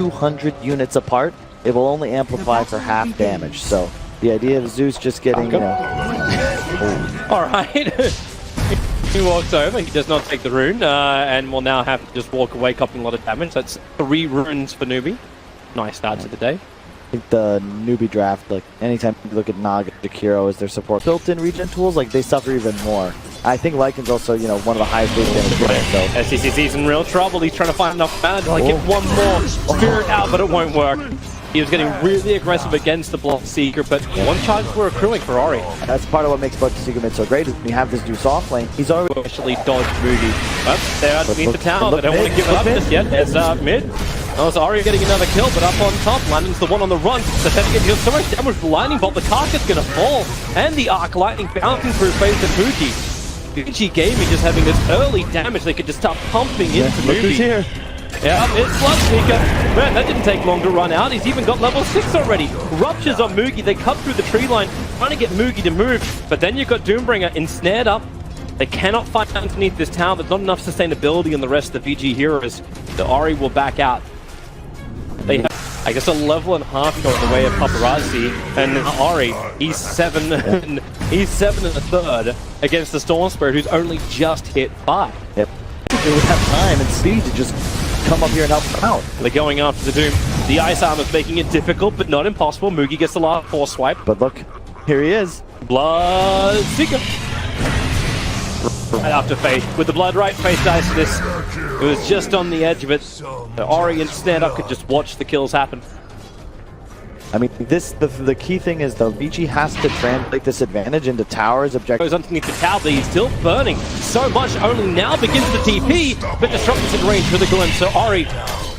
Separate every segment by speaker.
Speaker 1: 200 units apart, it will only amplify for half damage. So the idea of Zeus just getting, you know...
Speaker 2: Alright. He walks over, he does not take the rune, and will now have to just walk away, copying a lot of damage. That's 3 runes for Newbee. Nice start to the day.
Speaker 1: I think the Newbee draft, like anytime you look at Naga, Jakiro as their support, built-in regen tools, like they suffer even more. I think Lycan's also, you know, one of the highest base damage players, so...
Speaker 2: SCCC's in real trouble. He's trying to find enough mana to like get one more spirit out, but it won't work. He was getting really aggressive against the Blood Seeker, but one charge were accruing for Ori.
Speaker 1: That's part of what makes Blood Seeker mid so great. You have this Zeus off lane. He's already
Speaker 2: actually dodged Moody. But they're underneath the tower. They don't want to give it up just yet. There's mid. Oh, so Ori getting another kill, but up on top, Landon's the one on the run. The Seth gets so much damage with the lightning bolt. The Karka's gonna fall, and the arc lightning bouncing through face of Fuji. Vici Gaming just having this early damage. They could just start pumping into
Speaker 1: look who's
Speaker 2: Newbee.
Speaker 1: here.
Speaker 2: Yeah, it's Blood Seeker. Man, that didn't take long to run out. He's even got level 6 already. Ruptures on Moogie. They cut through the tree line, trying to get Moogie to move. But then you've got Doombringer ensnared up. They cannot fight underneath this tower. There's not enough sustainability in the rest of the VG heroes. The Ori will back out. They have, I guess, a level and a half going the way of Paparazzi. And Ori, he's 7 and he's 7 and a third against the Storm Spirit, who's only just hit 5.
Speaker 1: Yep. They would have time and speed to just come up here and help them out.
Speaker 2: They're going after the Doom. The Ice Armor's making it difficult, but not impossible. Moogie gets the last 4 swipe.
Speaker 1: But look, here he is.
Speaker 2: Blood Seeker. Right after Faith. With the Blood right, Faith dies to this. It was just on the edge of it. The Ori and stand up could just watch the kills happen.
Speaker 1: I mean, the key thing is, though, Vici has to translate this advantage into Tower's objective.
Speaker 2: Goes underneath the tower, but he's still burning so much. Only now begins the TP, but Disruptor's in range with a glimpse. So Ori,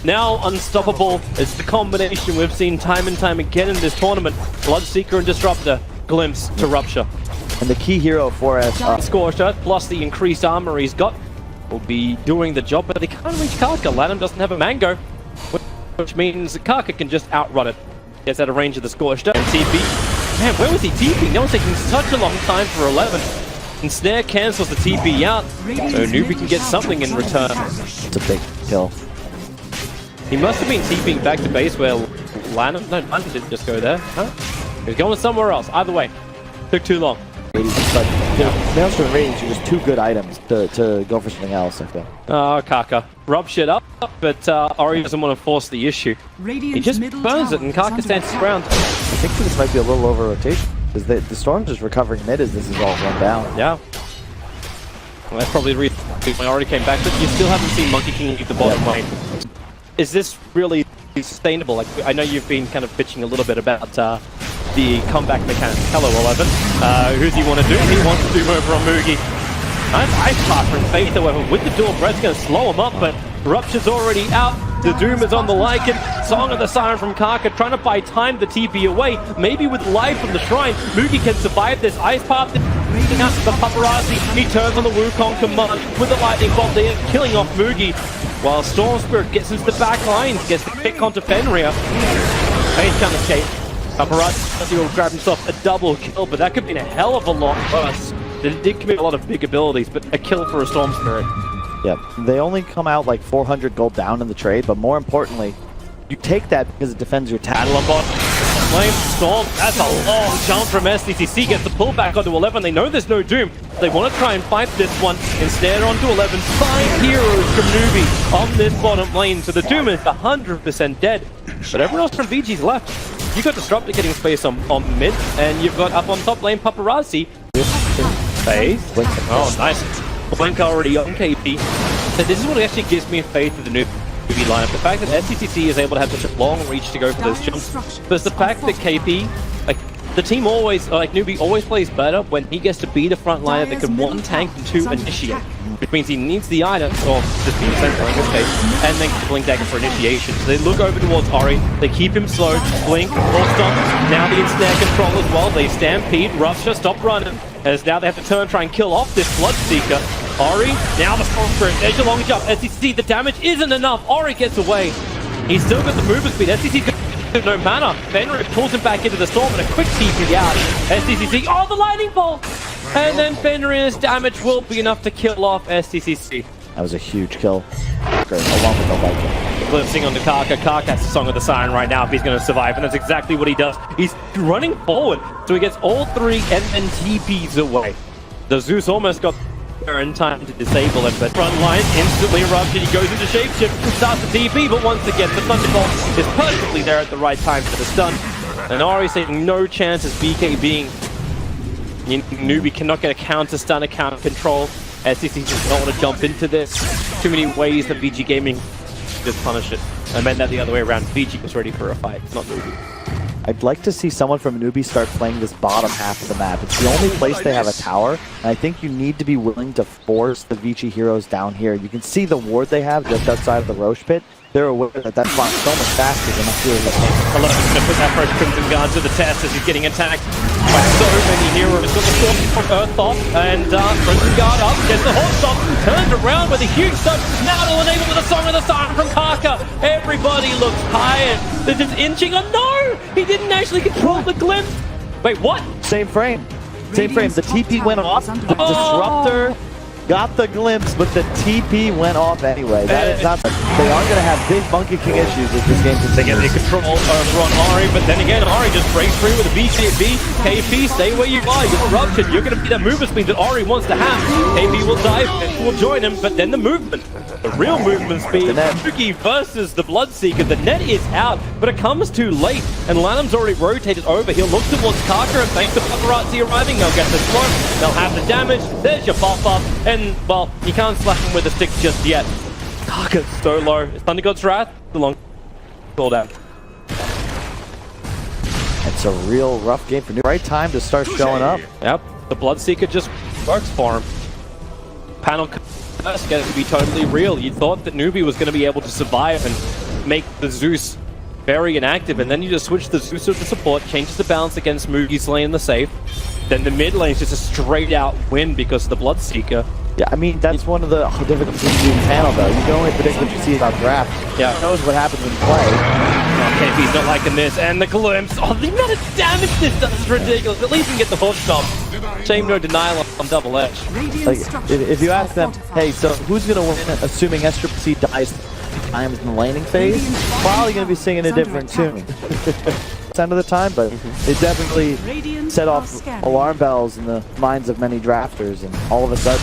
Speaker 2: now unstoppable. It's the combination we've seen time and time again in this tournament. Bloodseeker and Disruptor, glimpse to Rupture.
Speaker 1: And the key hero for us,
Speaker 2: Scorched Earth, plus the increased armor he's got, will be doing the job, but they can't reach Karka. Lanham doesn't have a mango, which means Karka can just outrun it. Gets out of range of the Scorched Earth. And TP. Man, where was he TPing? That was taking such a long time for 11. And Snare cancels the TP out, so Newbee can get something in return.
Speaker 1: It's a big kill.
Speaker 2: He must have been TPing back to base where Lanham... No, Lanham didn't just go there. Huh? He was going somewhere else. Either way, took too long.
Speaker 1: But Maelstrom and Radiance are just 2 good items to go for something else, I feel.
Speaker 2: Oh, Karka. Rub shit up, but Ori doesn't want to force the issue. He just burns it and Karka stands his ground.
Speaker 1: I think this might be a little over rotation, because the Storm's just recovering mid as this is all run down.
Speaker 2: Yeah. Well, that's probably the reason I already came back, but you still haven't seen Monkey King leave the bottom lane. Is this really sustainable? Like, I know you've been kind of bitching a little bit about the comeback mechanics. Hello, 11. Who does he want to do? He wants to do over on Moogie. Nice Ice Path from Faith, however, with the dual breath's going to slow him up, but Rupture's already out. The Doom is on the Lycan. Song of the Siren from Karka, trying to buy time the TP away. Maybe with life from the Shrine, Moogie can survive this Ice Path. Reading out the Paparazzi. He turns on the Wukong command with the Lightning Bolt there, killing off Moogie. While Storm Spirit gets into the back lines, gets the pick onto Fenrir. He's kind of chased. Paparazzi will grab himself a double kill, but that could be a hell of a lot worse. They did commit a lot of big abilities, but a kill for a Storm Spirit.
Speaker 1: Yeah, they only come out like 400 gold down in the trade, but more importantly, you take that because it defends your tower.
Speaker 2: Flame Storm, that's a long jump from SDCC, gets the pullback onto 11. They know there's no Doom. They want to try and fight this one. Instead onto 11, 5 heroes from Newbee on this bottom lane. So the Doom is 100% dead. But everyone else from VG's left. You got Disruptor getting space on mid, and you've got up on top lane Paparazzi. Phase. Oh, nice. Blink already on KP. So this is what actually gives me faith in the Newbee lineup. The fact that SCCC is able to have such a long reach to go for those jumps. But it's the fact that KP, like, the team always, like Newbee always plays better when he gets to be the front liner that can 1 tank and 2 initiate. Which means he needs the item, or just be the center in this case, and then Blink Dagger for initiation. So they look over towards Ori, they keep him slow, Blink, full stop, now the ensnare control as well, they stampede, Rupture, stop running, as now they have to turn, try and kill off this Bloodseeker. Ori, now the Storm Spirit, there's your long jump, SCC, the damage isn't enough, Ori gets away. He's still got the movement speed, SCC's got no mana, Fenrir pulls him back into the storm and a quick TP out. SCCC, oh, the lightning bolt! And then Fenrir's damage will be enough to kill off SCCC.
Speaker 1: That was a huge kill. Great, along with the Lycan.
Speaker 2: glimpsing onto Kaka. Kaka has the Song of the Siren right now if he's going to survive, and that's exactly what he does. He's running forward, so he gets all three and then TPs away. The Zeus almost got there in time to disable him, but front line instantly erupted. He goes into shapeshift, starts the TP, but once again, the Thunderbolt is perfectly there at the right time for the stun. And Ari's taking no chances, BK being... Newbee cannot get a counter stun, a counter control. SCC does not want to jump into this. Too many ways that Vici Gaming just punish it. I meant that the other way around. Vici was ready for a fight, not Newbee.
Speaker 1: I'd like to see someone from Newbee start playing this bottom half of the map. It's the only place they have a tower, and I think you need to be willing to force the Vici heroes down here. You can see the ward they have just outside of the Roche pit. They're aware that that spot's so much faster than up here.
Speaker 2: Eleven's going to put that first Crimson Guard to the test as he's getting attacked by so many heroes. Got the sword from Earthop, and Crimson Guard up, gets the hot stop, turned around with a huge stun. Now it'll enable with a Song of the Siren from Kaka. Everybody looks tired. They're just inching. Oh no! He didn't actually control the glimpse. Wait, what?
Speaker 1: Same frame. Same frame. The TP went off. The Disruptor got the glimpse, but the TP went off anyway. That is not. They are going to have big Monkey King issues as this game continues.
Speaker 2: They get the control over on Ari, but then again, Ari just breaks free with a BKB. KP, stay where you are. You're erupted. You're going to be that movement speed that Ari wants to have. KP will dive, will join him, but then the movement. The real movement speed. Suki versus the Bloodseeker. The net is out, but it comes too late. And Lanham's already rotated over. He'll look towards Kaka, and thanks to Paparazzi arriving, they'll get the smoke. They'll have the damage. There's your pop-up. And, well, you can't slap him with a stick just yet. Kaka's so low. It's Thunder God's Wrath. The long cooldown.
Speaker 1: It's a real rough game for Newbee. Right time to start showing up.
Speaker 2: Yep. The Bloodseeker just works for him. Panel curse gets to be totally real. You thought that Newbee was going to be able to survive and make the Zeus very inactive, and then you just switch the Zeus to the support, changes the balance against Moogie's lane in the safe. Then the mid lane is just a straight out win because of the Bloodseeker.
Speaker 1: Yeah, I mean, that's one of the difficulties of doing panel, though. You can only predict what you see about draft.
Speaker 2: Yeah.
Speaker 1: Who knows what happens when you play.
Speaker 2: KP's not liking this, and the glimpse. Oh, the amount of damage this does is ridiculous. At least you can get the hook stop. Shame no denial on double edge.
Speaker 1: Like, if you ask them, hey, so who's going to win, assuming SCC dies times in the laning phase? Probably going to be singing a different tune. End of the time, but it definitely set off alarm bells in the minds of many drafters, and all of a sudden...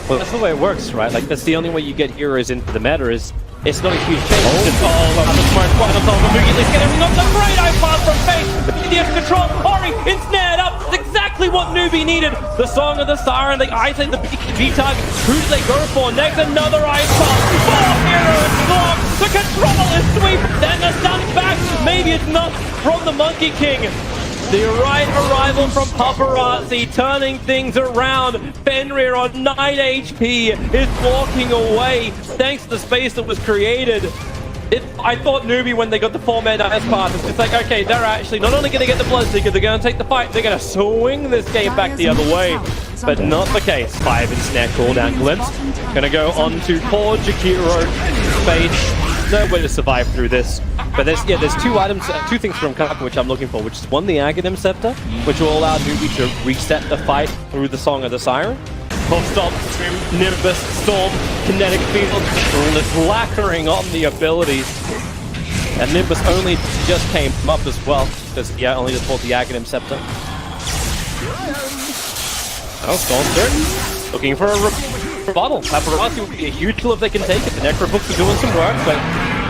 Speaker 2: Well, that's the way it works, right? Like, that's the only way you get heroes into the meta is it's not a huge change. It's just, the smart quite on top of immediately getting not the great eye pass from Fate. The control, Ori ensnared up. That's exactly what Newbee needed. The Song of the Siren, I think the B target. Who do they go for next? Another ice pass. Four heroes block. The control is sweep. Then the stun back. Maybe it's not from the Monkey King. The right arrival from Paparazzi, turning things around. Fenrir on 9 HP is walking away thanks to the space that was created. I thought Newbee, when they got the 4-man ice pass, it's just like, okay, they're actually not only going to get the Bloodseeker, they're going to take the fight, they're going to swing this game back the other way. But not the case. 5 in snare cooldown glimpse. Going to go on to poor Jakiro. Fate. No way to survive through this. But there's two items, two things from Kaka which I'm looking for, which is one, the Aghanim Scepter, which will allow Newbee to reset the fight through the Song of the Siren. Full stop, Nimbus, Storm, Kinetic Field, lacquering on the abilities. And Nimbus only just came up as well, because only just bought the Aghanim Scepter. Oh, Stormster, looking for a rebuttal. Paparazzi would be a huge kill if they can take it. The Necrobooks are doing some work, but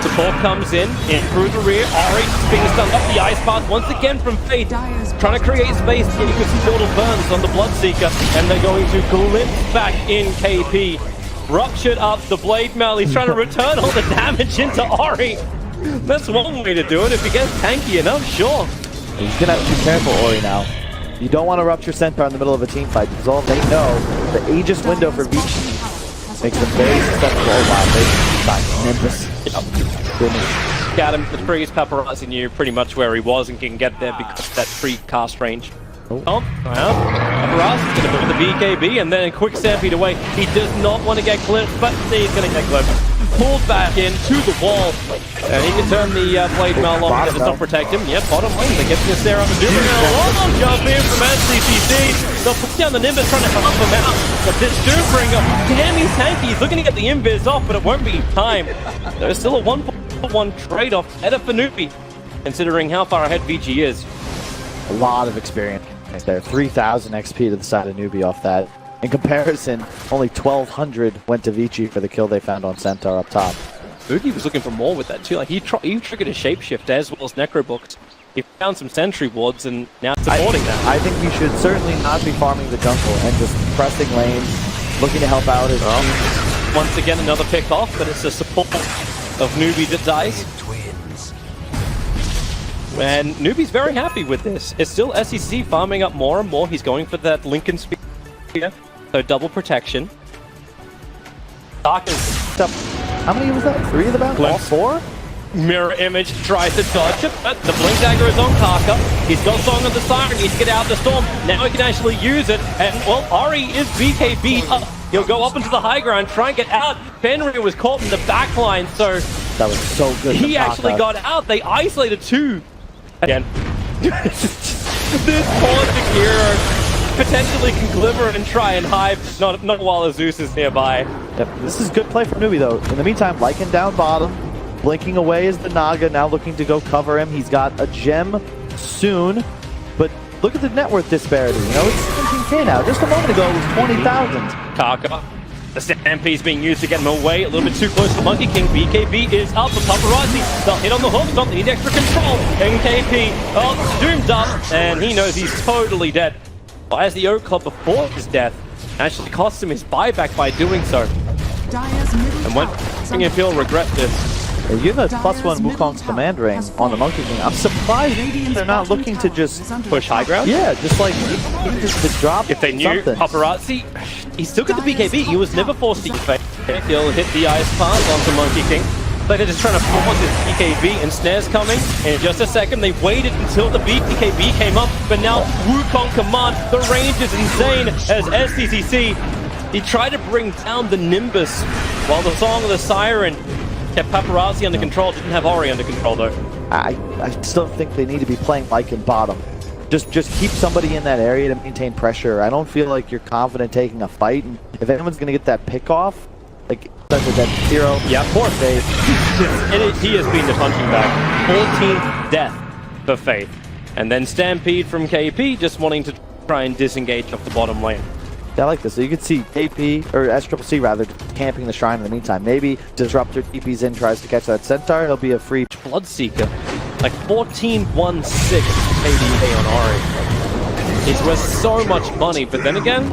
Speaker 2: support comes in through the rear. Ari being stunned up the ice path once again from Fate. Trying to create space, getting with some mortal burns on the Bloodseeker, and they're going to glimpse back in KP. Ruptured up the blade mail. He's trying to return all the damage into Ari. That's one way to do it. If he gets tanky enough, sure.
Speaker 1: He's gonna have to be careful, Ori, now. You don't want to rupture Centaur in the middle of a team fight, because all they know, the Aegis window for Vici makes them very susceptible. Oh wow, they Nimbus. Goodness.
Speaker 2: Got him. The freeze. Paparazzi knew pretty much where he was and can get there because of that free cast range. Oh, well, Paparazzi's going to put the BKB and then a quick stampede away. He does not want to get clipped, but he's going to get clipped. Pulled back in to the wall. And he can turn the blade mail on, but it does not protect him. Yep, bottom lane. They get this there on the Newbee. Long jump in from SCCC. They'll put down the Nimbus trying to help him out. But this Doombringer, damn, he's tanky. He's looking to get the invis off, but it won't be time. There's still a 1 point. 1 trade-off. Better for Newbee, considering how far ahead Vici is.
Speaker 1: A lot of experience there. 3,000 XP to the side of Newbee off that. In comparison, only 1,200 went to Vici for the kill they found on Centaur up top.
Speaker 2: Boogie was looking for more with that too. Like he triggered a shapeshift as well as Necrobooks. He found some sentry wards and now supporting that.
Speaker 1: I think we should certainly not be farming the jungle and just pressing lanes, looking to help out his team.
Speaker 2: Once again, another pick off, but it's the support of Newbee that dies. And Newbee's very happy with this. It's still SEC farming up more and more. He's going for that Lincoln spear, so double protection. Darkness.
Speaker 1: How many was that? 3 of the bounce? All 4?
Speaker 2: Mirror image tries to dodge it, but the blink dagger is on Karka. He's got Song of the Siren, he needs to get out of the storm. Now he can actually use it, and well, Ori is BKB up. He'll go up into the high ground, try and get out. Fenrir was caught in the back line, so
Speaker 1: that was so good.
Speaker 2: He actually got out. They isolated 2. Again. This poor hero potentially can glimmer and try and hide, not while Zeus is nearby.
Speaker 1: Yep. This is good play from Newbee though. In the meantime, Lycan down bottom. Blinking away is the Naga, now looking to go cover him. He's got a gem soon, but look at the net worth disparity. You know, it's 17k now. Just a moment ago, it was 20,000.
Speaker 2: Karka. The Stampede's being used to get him away. A little bit too close to Monkey King. BKB is up for Paparazzi. They'll hit on the hook. Don't need extra control. NKP, oh, doomed up, and he knows he's totally dead. But as the Oak Club before his death, actually cost him his buyback by doing so. And when if he'll regret this.
Speaker 1: You have a +1 Wukong's command ring on the Monkey King. I'm surprised they're not looking to just
Speaker 2: push high ground.
Speaker 1: Yeah, just like just to drop.
Speaker 2: If they knew
Speaker 1: something.
Speaker 2: Paparazzi, he still got the BKB. He was never forced to use it. He'll hit the ice pass onto Monkey King. Like they're just trying to force his BKB, and Snare's coming. In just a second, they waited until the BKB came up, but now Wukong command. The range is insane as SCCC. He tried to bring down the Nimbus while the Song of the Siren kept Paparazzi under control. Didn't have Ori under control though.
Speaker 1: I still think they need to be playing like in bottom. Just keep somebody in that area to maintain pressure. I don't feel like you're confident taking a fight. And if anyone's gonna get that pick off, like such as that 0.
Speaker 2: Yeah, poor Faith. He has been the punching bag. 14th death for Faith. And then Stampede from KP just wanting to try and disengage off the bottom lane.
Speaker 1: I like this. So you can see KP, or SCCC rather, camping the shrine in the meantime. Maybe Disruptor TP's in, tries to catch that Centaur. It'll be a free
Speaker 2: Bloodseeker. Like 14-1-6 KDA on Ori. It's worth so much money, but then again,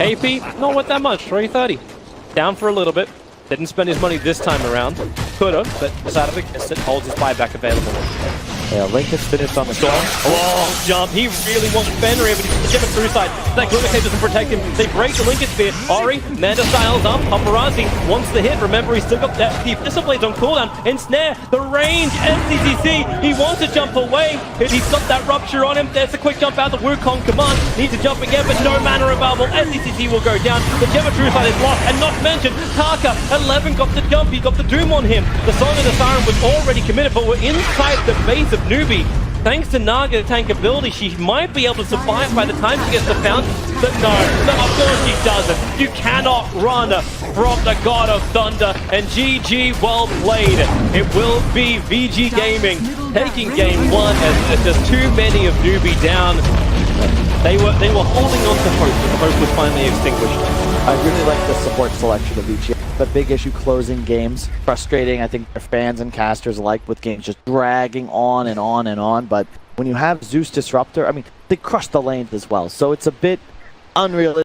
Speaker 2: AP, not worth that much. 330. Down for a little bit. Didn't spend his money this time around. Could have, but decided against it. Holds his buyback available.
Speaker 1: Yeah, Link has finished on the storm.
Speaker 2: Oh, jump. He really wants Fenrir, but he's given through side. That Glimmer Cape doesn't protect him. They break the Lincoln Spear. Ori, Manda styles up. Paparazzi wants the hit. Remember, he's still got that Pistol Blades on cooldown. And Snare, the range, SCCC. He wants to jump away. He's got that rupture on him. There's a quick jump out. The Wukong command needs to jump again, but no mana available. SCCC will go down. The Gem of True Sight is lost. And not to mention, Karka, 11 got the jump. He got the Doom on him. The Song of the Siren was already committed, but we're inside the base of Newbee. Thanks to Naga tank ability, she might be able to survive by the time she gets the pound, but no, of course she doesn't. You cannot run from the God of Thunder, and GG, well played. It will be Vici Gaming taking game 1 as there's too many of Newbee down. They were holding on to hope, but the hope was finally extinguished.
Speaker 1: I really like the support selection of Vici. The big issue closing games. Frustrating, I think, for fans and casters alike, with games just dragging on and on and on. But when you have Zeus Disruptor, I mean, they crush the lanes as well. So it's a bit unrealistic.